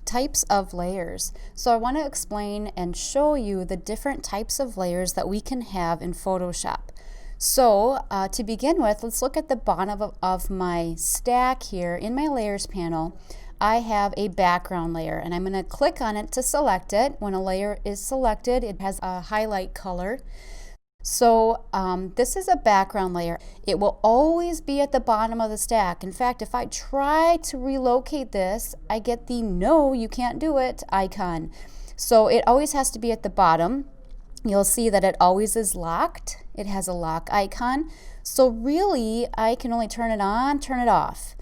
Types of layers. So I want to explain and show you the different types of layers that we can have in Photoshop. So to begin with, let's look at the bottom of my stack here. In my layers panel, I have a background layer, and I'm going to click on it to select it. When a layer is selected, it has a highlight color. So this is a background layer. It will always be at the bottom of the stack. In fact, if I try to relocate this, I get the "no, you can't do it" icon. So it always has to be at the bottom. You'll see that it always is locked. It has a lock icon. So really, I can only turn it on, turn it off.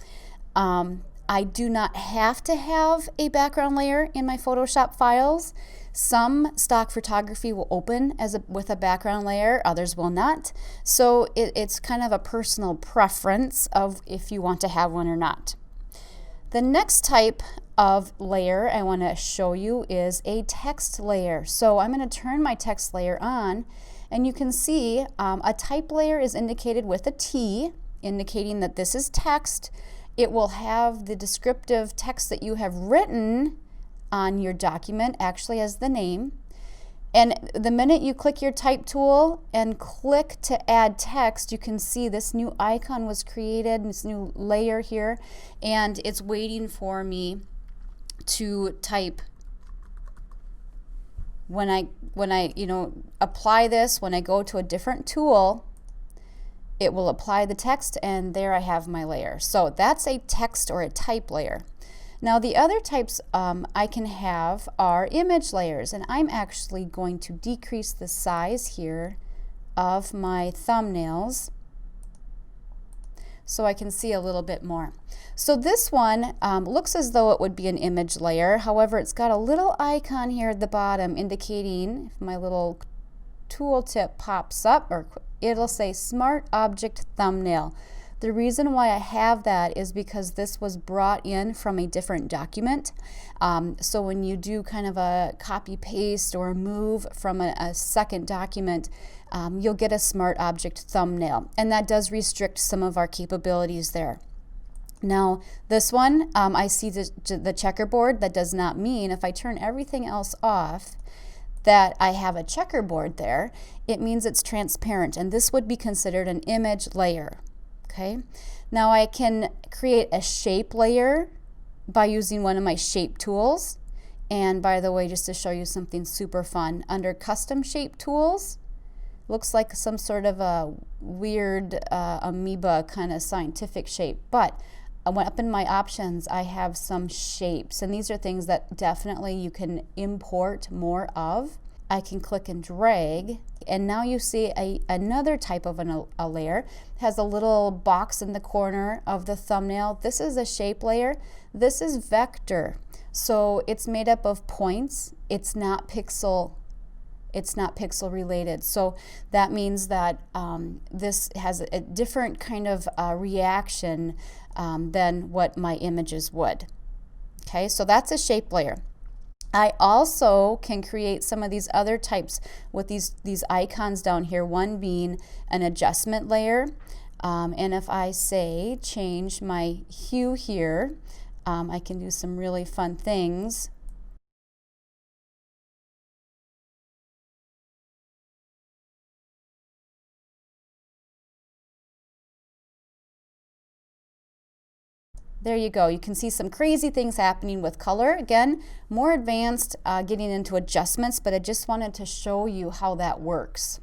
I do not have to have a background layer in my Photoshop files. Some stock photography will open with a background layer, others will not. So it's kind of a personal preference of if you want to have one or not. The next type of layer I want to show you is a text layer. So I'm going to turn my text layer on, and you can see a type layer is indicated with a T, indicating that this is text. It will have the descriptive text that you have written on your document actually as the name. And the minute you click your type tool and click to add text, you can see this new icon was created, this new layer here, and it's waiting for me to type. When I apply this, when I go to a different tool, it will apply the text, and there I have my layer. So that's a text or a type layer. Now the other types I can have are image layers, and I'm actually going to decrease the size here of my thumbnails so I can see a little bit more. So this one looks as though it would be an image layer. However, it's got a little icon here at the bottom indicating, if my little tooltip pops up, or it'll say Smart Object Thumbnail. The reason why I have that is because this was brought in from a different document. So when you do kind of a copy paste or move from a second document, you'll get a Smart Object Thumbnail, and that does restrict some of our capabilities there. Now this one, I see the checkerboard. That does not mean if I turn everything else off that I have a checkerboard there. It means it's transparent, and this would be considered an image layer. Okay. Now I can create a shape layer by using one of my shape tools. And by the way, just to show you something super fun, under custom shape tools, looks like some sort of a weird amoeba kind of scientific shape, but I went up in my options, I have some shapes, and these are things that definitely you can import more of. I can click and drag, and now you see another type of a layer. It has a little box in the corner of the thumbnail. This is a shape layer. This is vector. So it's made up of points. It's not pixel related. So that means that this has a different kind of reaction than what my images would. Okay, so that's a shape layer. I also can create some of these other types with these icons down here, one being an adjustment layer. And if I say change my hue here, I can do some really fun things. There you go. You can see some crazy things happening with color. Again, more advanced, getting into adjustments, but I just wanted to show you how that works.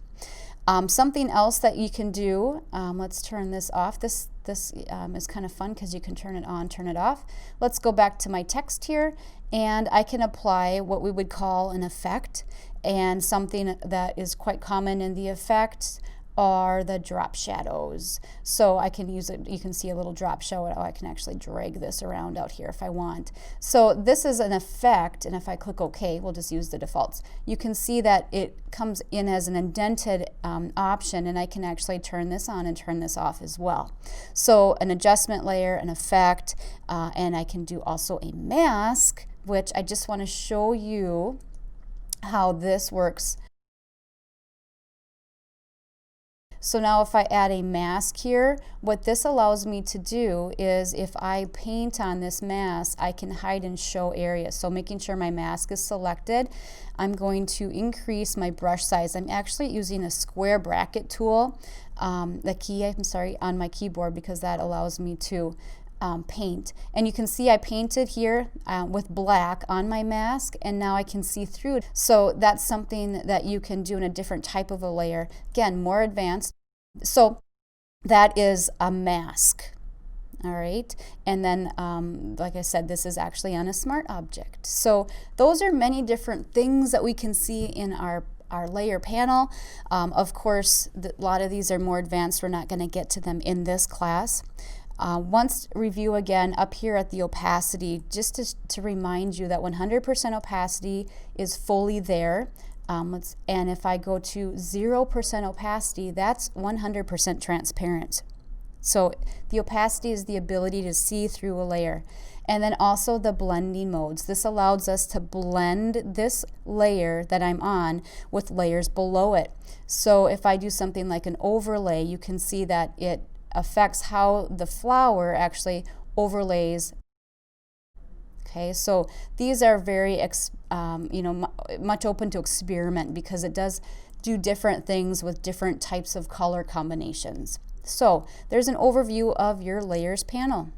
Something else that you can do, let's turn this off. This is kind of fun because you can turn it on, turn it off. Let's go back to my text here, and I can apply what we would call an effect, and something that is quite common in the effects are the drop shadows. So I can use it, you can see a little drop shadow. I can actually drag this around out here if I want. So this is an effect, and if I click OK, we'll just use the defaults. You can see that it comes in as an indented option, and I can actually turn this on and turn this off as well. So an adjustment layer, an effect, and I can do also a mask, which I just want to show you how this works. So now if I add a mask here, what this allows me to do is if I paint on this mask, I can hide and show areas. So making sure my mask is selected, I'm going to increase my brush size. I'm actually using a square bracket tool, on my keyboard, because that allows me to paint. And you can see I painted here with black on my mask, and now I can see through it. So that's something that you can do in a different type of a layer. Again, more advanced. So that is a mask. All right, and then like I said, this is actually on a smart object. So those are many different things that we can see in our layer panel. Of course, a lot of these are more advanced. We're not going to get to them in this class. Once review again up here at the opacity, just to remind you that 100% opacity is fully there. And if I go to 0% opacity, that's 100% transparent. So the opacity is the ability to see through a layer. And then also the blending modes. This allows us to blend this layer that I'm on with layers below it. So if I do something like an overlay, you can see that it affects how the flower actually overlays. Okay, so these are very much open to experiment, because it does do different things with different types of color combinations. So there's an overview of your layers panel.